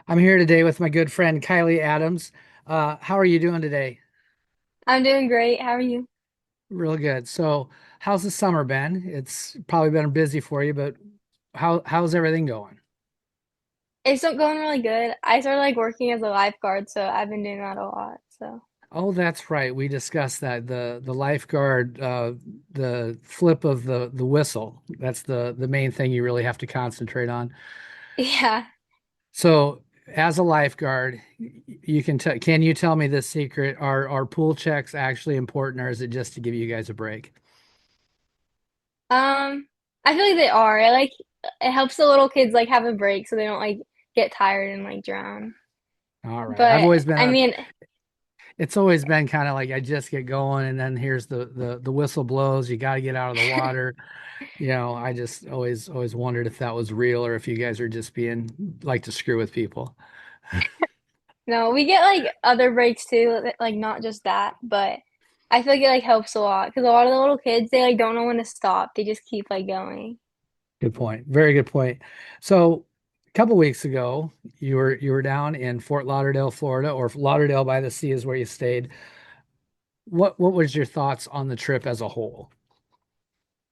I'm here today with my good friend Kylee Adams. How are you doing today? I'm doing great. How are you? Real good. So, how's the summer been? It's probably been busy for you, but how's everything going? It's going really good. I started like working as a lifeguard, so I've been doing that a lot. So Oh, that's right. We discussed that the lifeguard, the flip of the whistle. That's the main thing you really have to concentrate on. yeah. So, as a lifeguard, you can you tell me the secret? Are pool checks actually important, or is it just to give you guys a break? I feel like they are. It helps the little kids like have a break so they don't like get tired and like drown. All right. I've But always been I a mean, It's always been kind of like I just get going and then here's the whistle blows. You got to get out of the water. I just always wondered if that was real or if you guys are just being like to screw with people. no, we get like other breaks too, like not just that, but I feel like it like helps a lot because a lot of the little kids they like don't know when to stop. They just keep like going. Good point. Very good point. So a couple weeks ago, you were down in Fort Lauderdale, Florida, or Lauderdale by the Sea is where you stayed. What was your thoughts on the trip as a whole?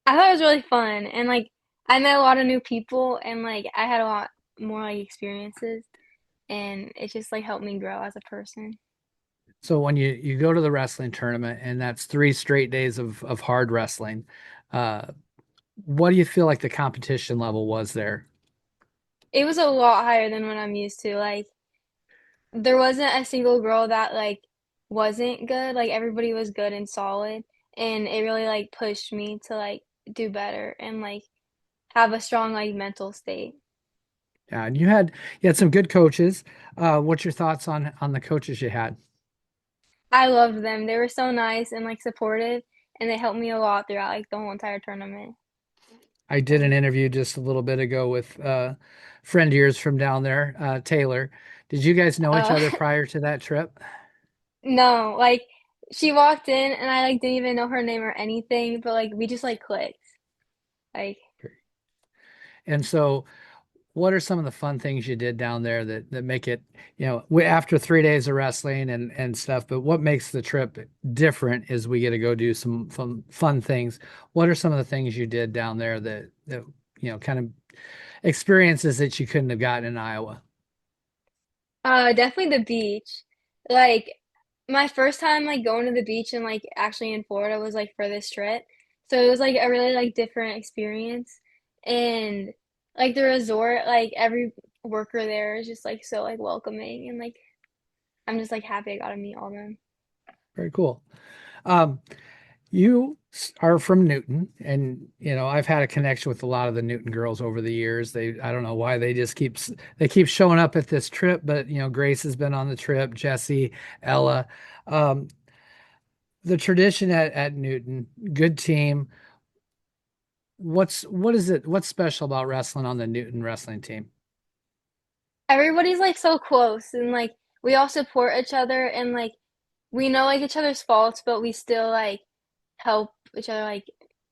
I thought it was really fun and like I met a lot of new people and like I had a lot more like experiences and it just like helped me grow as a person. So when you go to the wrestling tournament and that's 3 straight days of hard wrestling, uh, what do you feel like the competition level was there? It was a lot higher than what I'm used to. Like there wasn't a single girl that like wasn't good. Like everybody was good and solid and it really like pushed me to like do better and like have a strong like mental state. Yeah, and you had some good coaches. What's your thoughts on the coaches you had? I loved them. They were so nice and like supportive and they helped me a lot throughout like the whole entire tournament. I did an So interview just a little bit ago with a friend of yours from down there, Taylor. Did you guys know each uh other prior to that trip? no, like she walked in and I like didn't even know her name or anything, but like we just like clicked. Like And so, what are some of the fun things you did down there that make it, after 3 days of wrestling and stuff, but what makes the trip different is we get to go do some fun things. What are some of the things you did down there that kind of experiences that you couldn't have gotten in Iowa? definitely the beach. Like my first time like going to the beach and like actually in Florida was like for this trip. So it was like a really like different experience. And like the resort, like every worker there is just like so like welcoming and like I'm just like happy I got to meet all of them. Very cool. Um, you are from Newton, and I've had a connection with a lot of the Newton girls over the years. I don't know why they keep showing up at this trip, but Grace has been on the trip, Jesse, Ella. Um, the tradition at Newton, good team. What is it? What's special about wrestling on the Newton wrestling team? Everybody's like so close and like we all support each other and like we know like each other's faults, but we still like help each other like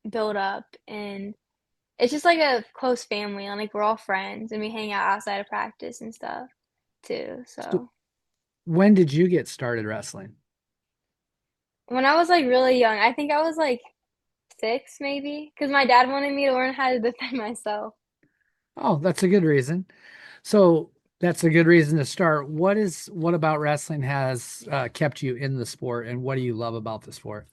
build up and it's just like a close family and like we're all friends and we hang out outside of practice and stuff too. So So when did you get started wrestling? when I was like really young, I think I was like 6 maybe because my dad wanted me to learn how to defend myself. Oh, that's a good reason. So that's a good reason to start. What about wrestling has kept you in the sport, and what do you love about the sport?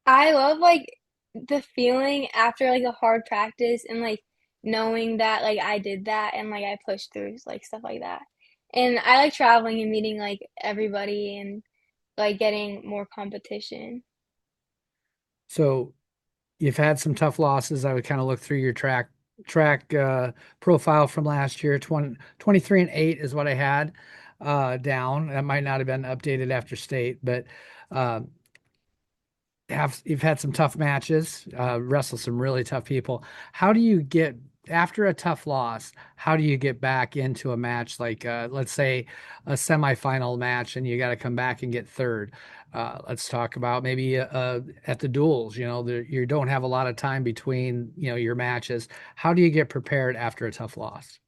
I love like the feeling after like a hard practice and like knowing that like I did that and like I pushed through like stuff like that. And I like traveling and meeting like everybody and like getting more competition. So you've had some tough losses. I would kind of look through your track profile from last year. 23-8 is what I had down. That might not have been updated after state, but uh, you've had some tough matches, wrestled some really tough people. How do you get after a tough loss? How do you get back into a match like let's say a semifinal match and you got to come back and get third? Let's talk about maybe at the duels. You don't have a lot of time between your matches. How do you get prepared after a tough loss?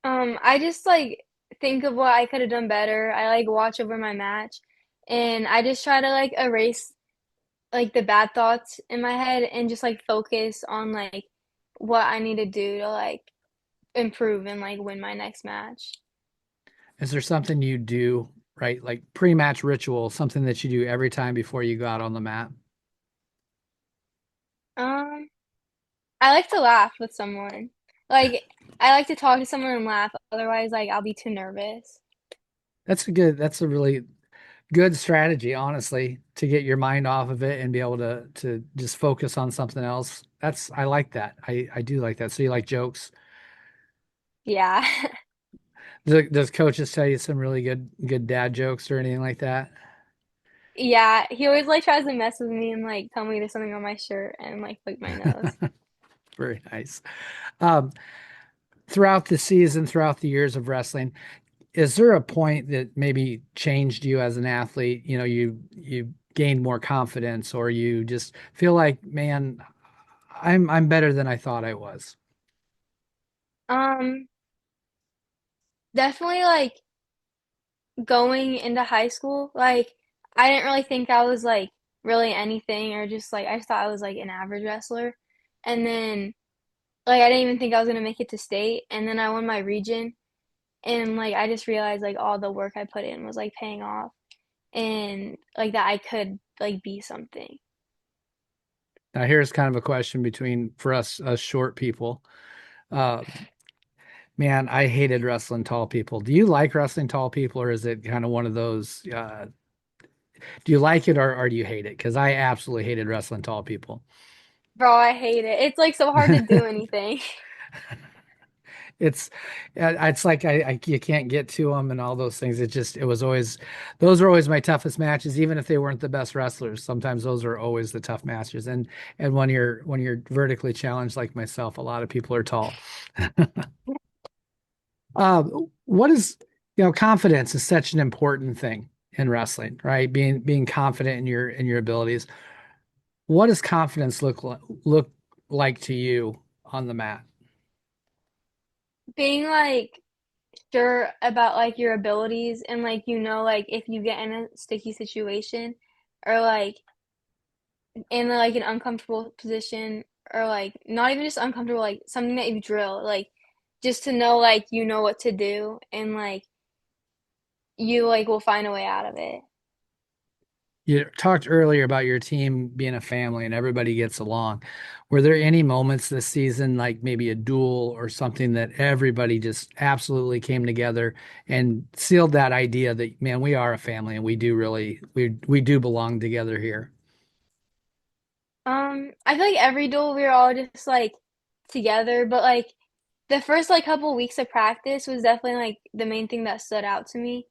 I just like think of what I could have done better. I like watch over my match and I just try to like erase like the bad thoughts in my head and just like focus on like what I need to do to like improve and like win my next match. Is there something you do, right? Like pre-match ritual, something that you do every time before you go out on the mat? Um, I like to laugh with someone. Like I like to talk to someone and laugh. Otherwise, like I'll be too nervous. That's a really good strategy, honestly, to get your mind off of it and be able to just focus on something else. I like that. I do like that. So you like jokes? Yeah. Does coaches tell you some really good dad jokes or anything like that? Yeah, he always like tries to mess with me and like tell me there's something on my shirt and like flick my nose. Very nice. Um, throughout the season, throughout the years of wrestling, is there a point that maybe changed you as an athlete? You know, you gained more confidence, or you just feel like, man, I'm better than I thought I was. Um, Definitely like going into high school, like I didn't really think I was like really anything or just like I just thought I was like an average wrestler. And then like I didn't even think I was gonna make it to state and then I won my region and like I just realized like all the work I put in was like paying off and like that I could like be something. Now, here's kind of a question between for us short people. Uh, Man, I hated wrestling tall people. Do you like wrestling tall people, or is it kind of one of those? Do you like it or do you hate it? Because I absolutely hated wrestling tall people. Bro, I hate it. It's like so hard to do anything. It's it's like you can't get to them and all those things. It was always those are always my toughest matches, even if they weren't the best wrestlers. Sometimes those are always the tough matches. And when you're vertically challenged like myself, a lot of people are tall. Uh, what is, confidence is such an important thing in wrestling, right? Being confident in your abilities. What does confidence look like to you on the mat? Being like sure about like your abilities and like like if you get in a sticky situation or like in like an uncomfortable position or like not even just uncomfortable like something that you drill like just to know like you know what to do and like you like will find a way out of it. You talked earlier about your team being a family and everybody gets along. Were there any moments this season, like maybe a duel or something that everybody just absolutely came together and sealed that idea that, man, we are a family and we do belong together here? I feel like every duel we were all just like together, but like the first like couple weeks of practice was definitely like the main thing that stood out to me.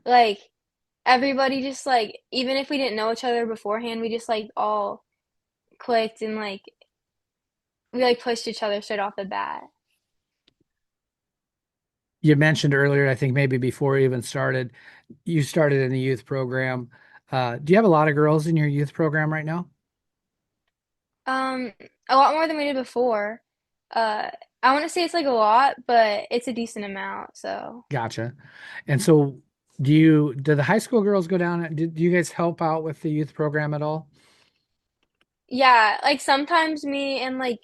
Like everybody just like even if we didn't know each other beforehand, we just like all clicked and like we like pushed each other straight off the bat. You mentioned earlier, I think maybe before we even started, you started in the youth program. Do you have a lot of girls in your youth program right now? Um, a lot more than we did before. Uh, I want to say it's like a lot, but it's a decent amount. So Gotcha. And so do the high school girls go down? Do you guys help out with the youth program at all? yeah, like sometimes me and like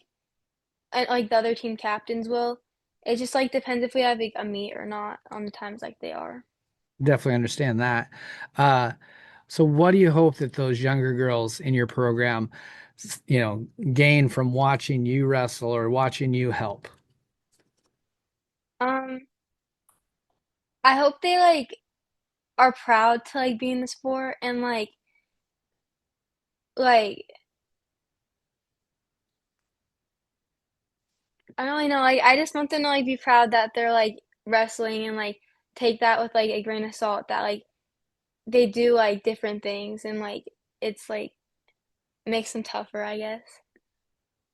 the other team captains will. It just like depends if we have like a meet or not on the times like they are. Definitely understand that. Uh, so what do you hope that those younger girls in your program, gain from watching you wrestle or watching you help? Um, I hope they like are proud to like be in the sport and like I don't really know. Like I just want them to like be proud that they're like wrestling and like take that with like a grain of salt that like they do like different things and like it's like makes them tougher, I guess.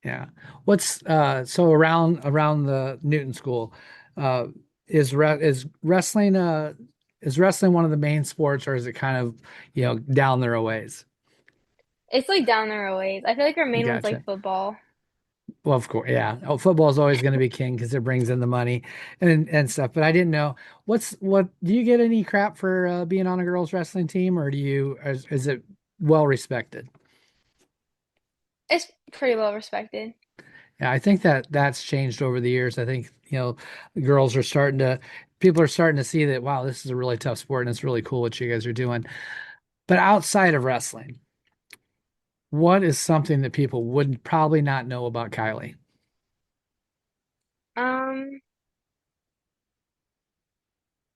Yeah. What's so around the Newton School, uh is wrestling one of the main sports, or is it kind of, down there a ways? It's like down there a ways. I feel like our main one's like Gotcha. football. Well, of course, yeah. Oh, football is always going to be king because it brings in the money and stuff. But I didn't know what do you get any crap for being on a girls wrestling team, or is it well respected? It's pretty well respected. Yeah, I think that's changed over the years. I think, the girls are starting to people are starting to see that, wow, this is a really tough sport and it's really cool what you guys are doing. But outside of wrestling, what is something that people would probably not know about Kylee? Um,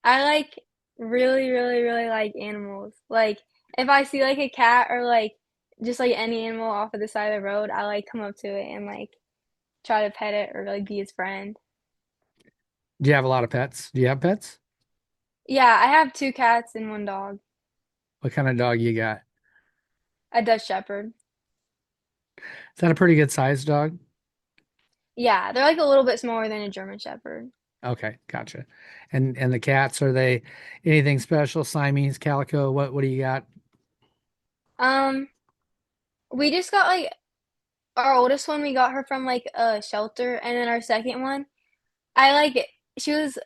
I like really, really, really like animals. Like if I see like a cat or like just like any animal off of the side of the road, I like come up to it and like try to pet it or like be its friend. Do you have a lot of pets? Do you have pets? Yeah, I have two cats and one dog. What kind of dog you got? A Dutch Shepherd. Is that a pretty good sized dog? Yeah, they're like a little bit smaller than a German Shepherd. Okay, gotcha. And the cats, are they anything special? Siamese, calico, what do you got? Um, we just got like our oldest one, we got her from like a shelter, and then our second one, I like she was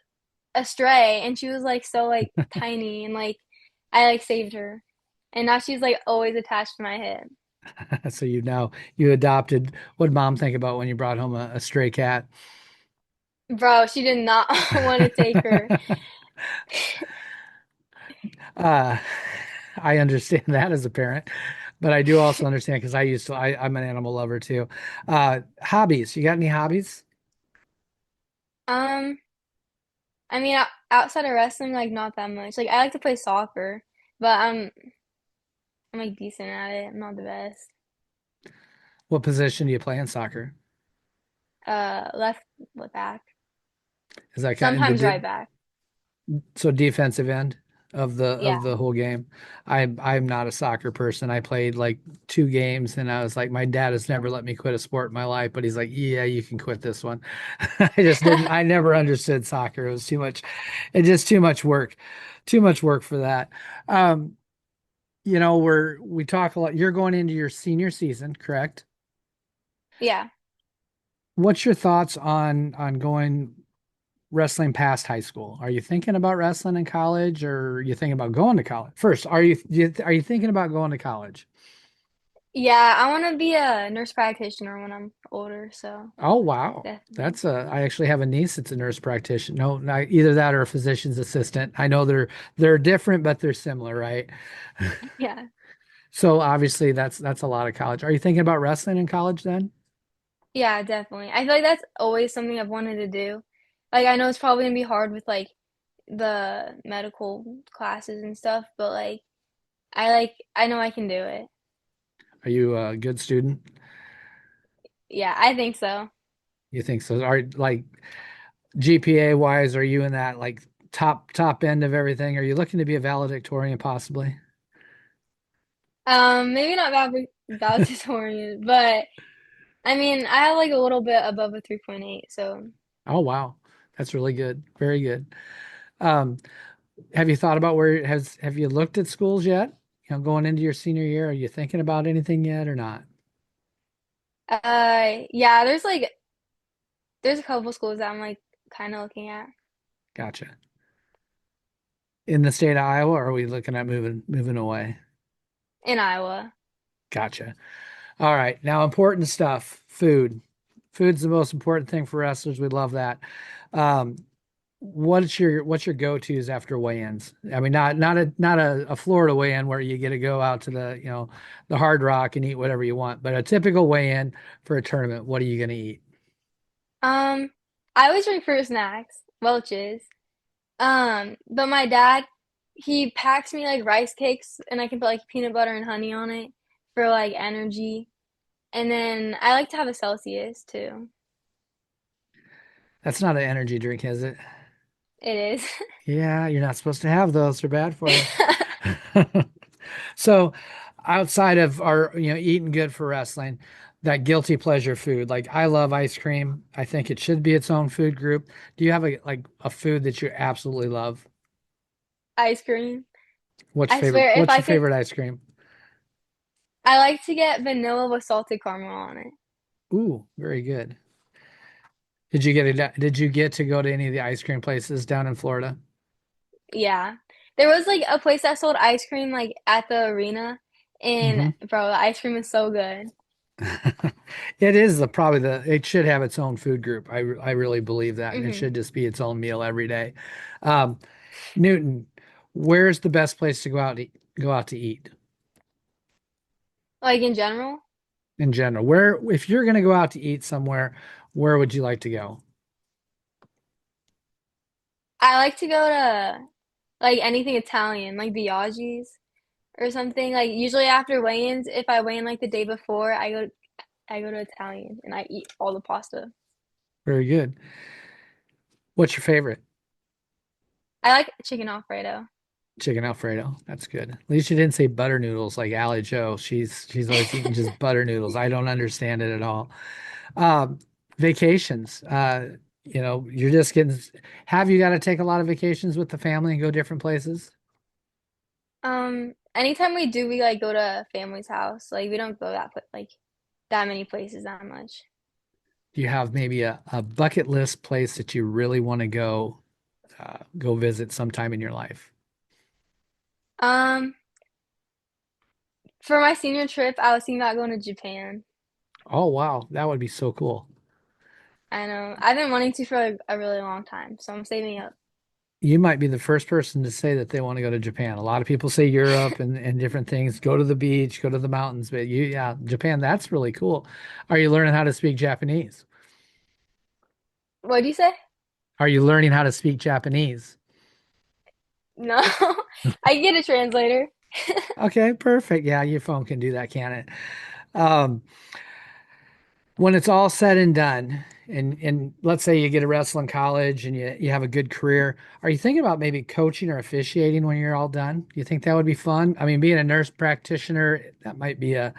a stray and she was like so like tiny and like I like saved her. And now she's like always attached to my hip. So you adopted. What did mom think about when you brought home a stray cat? Bro, she did not want to take her. Uh, I understand that as a parent, but I do also understand because I'm an animal lover too. Hobbies. You got any hobbies? Um, I mean, outside of wrestling, like not that much. Like I like to play soccer, but I'm like decent at it. I'm not the best. What position do you play in soccer? Left back, Is that kind of sometimes right back. so defensive end of Yeah. the whole game? I'm not a soccer person. I played like 2 games and I was like, my dad has never let me quit a sport in my life, but he's like, yeah, you can quit this one. I never understood soccer. It was too much, it's just too much work for that. Um, we talk a lot. You're going into your senior season, correct? Yeah. What's your thoughts on going wrestling past high school? Are you thinking about wrestling in college, or are you thinking about going to college? First, are you thinking about going to college? Yeah, I want to be a nurse practitioner when I'm older, so Oh wow. definitely. I actually have a niece that's a nurse practitioner. No, not either that or a physician's assistant. I know they're different, but they're similar, right? Yeah. So obviously that's a lot of college. Are you thinking about wrestling in college then? Yeah, definitely. I feel like that's always something I've wanted to do. Like I know it's probably gonna be hard with like the medical classes and stuff, but I know I can do it. Are you a good student? Yeah, I think so. You think so? Are like GPA wise, are you in that like top end of everything? Are you looking to be a valedictorian possibly? Maybe not valedictorian, but I mean I have like a little bit above a 3.8, so Oh wow. That's really good. Very good. Um, have you thought about have you looked at schools yet? Going into your senior year, are you thinking about anything yet or not? yeah, there's a couple schools that I'm like kind of looking at Gotcha. In the state of Iowa, or are we looking at moving away? in Iowa. Gotcha. All right. Now, important stuff. Food. Food's the most important thing for wrestlers. We love that. Um, what's your go-tos after weigh-ins? I mean, not a Florida weigh-in where you get to go out to the Hard Rock and eat whatever you want, but a typical weigh-in for a tournament. What are you going to eat? Um, I always bring fruit snacks, Welch's. But my dad, he packs me like rice cakes and I can put like peanut butter and honey on it for like energy. And then I like to have a Celsius too. That's not an energy drink, is it? It is. Yeah, you're not supposed to have those. They're bad for you. So, outside of our, eating good for wrestling, that guilty pleasure food, like I love ice cream. I think it should be its own food group. Do you have a food that you absolutely love? Ice cream. I swear, if What's I your could, favorite ice cream? I like to get vanilla with salted caramel on it. Ooh, very good. Did you get to go to any of the ice cream places down in Florida? Yeah. There was like a place that sold ice cream like at the arena, and Hmm. bro, the ice cream is so good. It is it should have its own food group. I really believe that. It Hmm. should just be its own meal every day. Um, Newton, where's the best place to go out to eat Like in general, in general? Where, if you're going to go out to eat somewhere, where would you like to go? I like to go to like anything Italian, like Biaggi's or something. Like usually after weigh-ins, if I weigh in like the day before, I go to Italian and I eat all the pasta. Very good. What's your favorite? I like chicken Alfredo. Chicken Alfredo. That's good. At least you didn't say butter noodles like Allie Joe. She's always eating just butter noodles. I don't understand it at all. Um, Vacations. You're just getting. Have you got to take a lot of vacations with the family and go different places? Anytime we do, we like go to family's house. Like we don't go like that many places that much. Do you have maybe a bucket list place that you really want to go visit sometime in your life? Um, for my senior trip, I was thinking about going to Japan. Oh wow, that would be so cool. I know. I've been wanting to for like, a really long time, so I'm saving up. You might be the first person to say that they want to go to Japan. A lot of people say Europe and different things, go to the beach, go to the mountains, but yeah, Japan, that's really cool. Are you learning how to speak Japanese? What'd you say? Are you learning how to speak Japanese? No, I can get a translator. Okay, perfect. Yeah, your phone can do that, can it? Um, when it's all said and done, and let's say you get a wrestling college and you have a good career, are you thinking about maybe coaching or officiating when you're all done? Do you think that would be fun? I mean, being a nurse practitioner, that might be a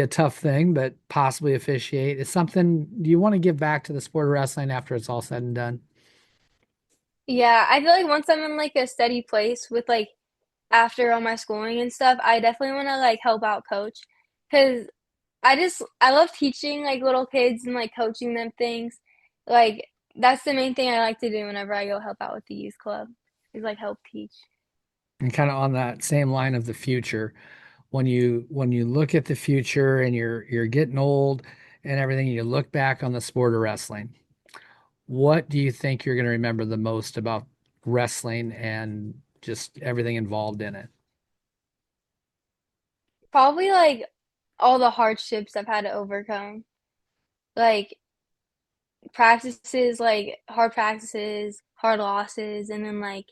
tough thing, but possibly officiate. It's something, do you want to give back to the sport of wrestling after it's all said and done? Yeah, I feel like once I'm in like a steady place with like after all my schooling and stuff, I definitely want to like help out coach because I love teaching like little kids and like coaching them things. Like that's the main thing I like to do whenever I go help out with the youth club is like help teach. And kind of on that same line of the future, when you look at the future and you're getting old and everything, you look back on the sport of wrestling. What do you think you're going to remember the most about wrestling and just everything involved in it? Probably like all the hardships I've had to overcome. Like practices, like hard practices, hard losses, and then like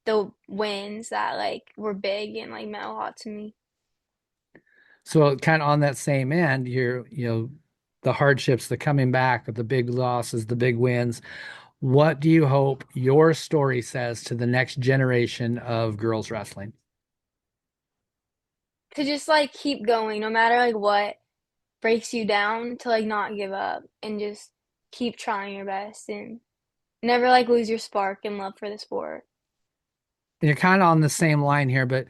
the wins that like were big and like meant a lot to me. So kind of on that same end, the hardships, the coming back, the big losses, the big wins. What do you hope your story says to the next generation of girls wrestling? To just like keep going no matter like what breaks you down, to like not give up and just keep trying your best and never like lose your spark and love for the sport. And you're kind of on the same line here, but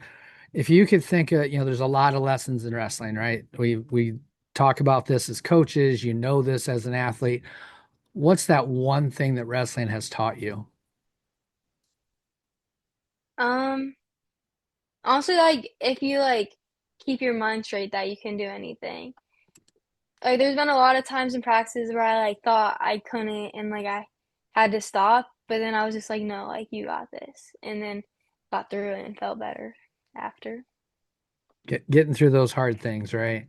if you could think of, there's a lot of lessons in wrestling, right? We talk about this as coaches, this as an athlete. What's that one thing that wrestling has taught you? Um, Honestly, like if you like keep your mind straight that you can do anything. Like there's been a lot of times in practices where I like thought I couldn't and like I had to stop, but then I was just like, no, like you got this, and then got through it and felt better after. Getting through those hard things, right?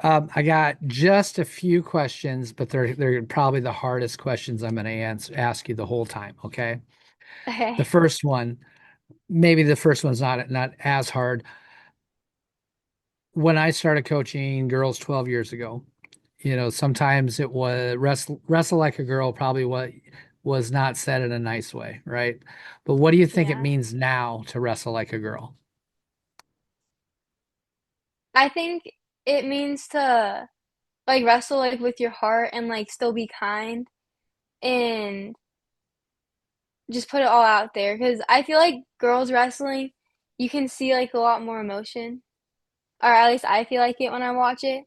I got just a few questions, but they're probably the hardest questions I'm going to ask you the whole time. Okay. The Okay. first one, maybe the first one's not as hard. When I started coaching girls 12 years ago, sometimes it was wrestle like a girl, probably what was not said in a nice way, right? But what do you think it Yeah. means now to wrestle like a girl? I think it means to like wrestle like with your heart and like still be kind and just put it all out there because I feel like girls wrestling, you can see like a lot more emotion, or at least I feel like it when I watch it.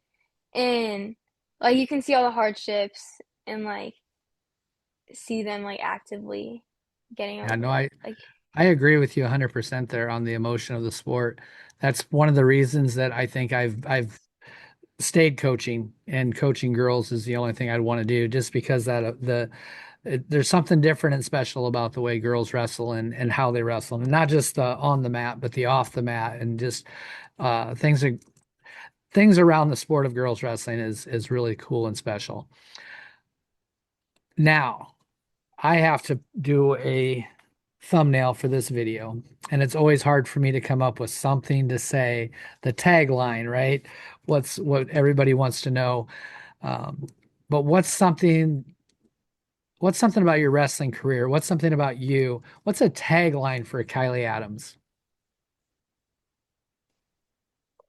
And like you can see all the hardships and like see them like actively getting Yeah, over no, it. Like, I agree with you 100% there on the emotion of the sport. That's one of the reasons that I think I've stayed coaching, and coaching girls is the only thing I'd want to do, just because that there's something different and special about the way girls wrestle and how they wrestle, and not just on the mat, but the off the mat, and just uh, things are, things around the sport of girls wrestling is really cool and special. Now, I have to do a thumbnail for this video, and it's always hard for me to come up with something to say, the tagline, right? What everybody wants to know. Um, but what's something about your wrestling career? What's something about you? What's a tagline for Kylee Adams?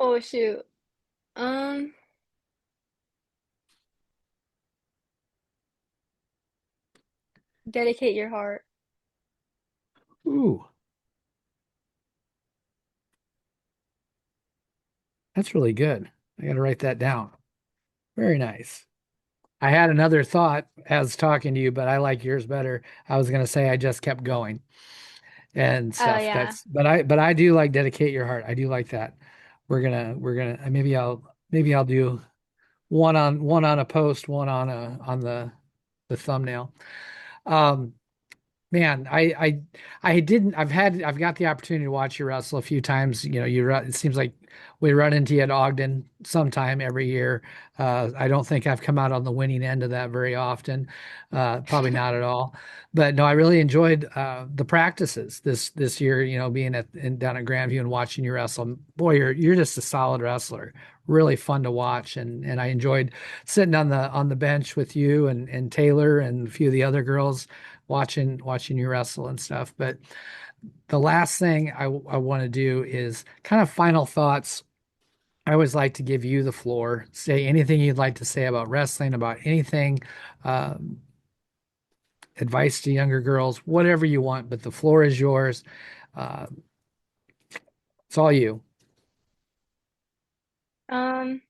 oh shoot. Um, dedicate your heart. Ooh, that's really good. I got to write that down. Very nice. I had another thought as talking to you, but I like yours better. I was going to say I just kept going and Oh stuff. yeah. But I do like dedicate your heart. I do like that. Maybe I'll do one on a post, one on the thumbnail. Um, Man, I've got the opportunity to watch you wrestle a few times. You know, it seems like we run into you at Ogden sometime every year. I don't think I've come out on the winning end of that very often. Probably not at all. But no, I really enjoyed the practices this year, you know, being down at Grandview and watching you wrestle. Boy, you're just a solid wrestler. Really fun to watch, and I enjoyed sitting on the bench with you and Taylor and a few of the other girls watching you wrestle and stuff. But the last thing I want to do is kind of final thoughts. I always like to give you the floor. Say anything you'd like to say about wrestling, about anything, um, advice to younger girls, whatever you want, but the floor is yours. Uh, it's all you. Um,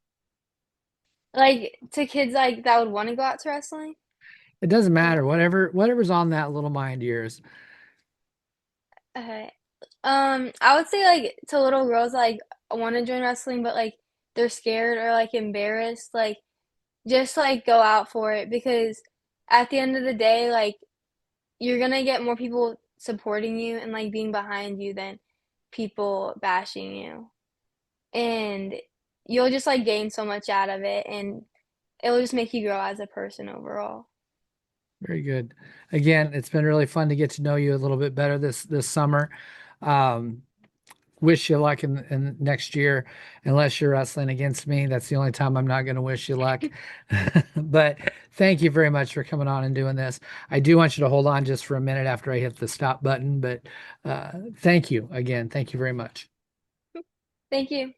like to kids like that would want to go out to wrestling. It doesn't Or, matter. Whatever's on that little mind of yours. okay. I would say like to little girls like want to join wrestling, but like they're scared or like embarrassed. Like just like go out for it because at the end of the day, like you're gonna get more people supporting you and like being behind you than people bashing you. And you'll just like gain so much out of it and it will just make you grow as a person overall. Very good. Again, it's been really fun to get to know you a little bit better this summer. Um, Wish you luck in next year, unless you're wrestling against me. That's the only time I'm not going to wish you luck. But thank you very much for coming on and doing this. I do want you to hold on just for a minute after I hit the stop button, but thank you again. Thank you very much. Thank you.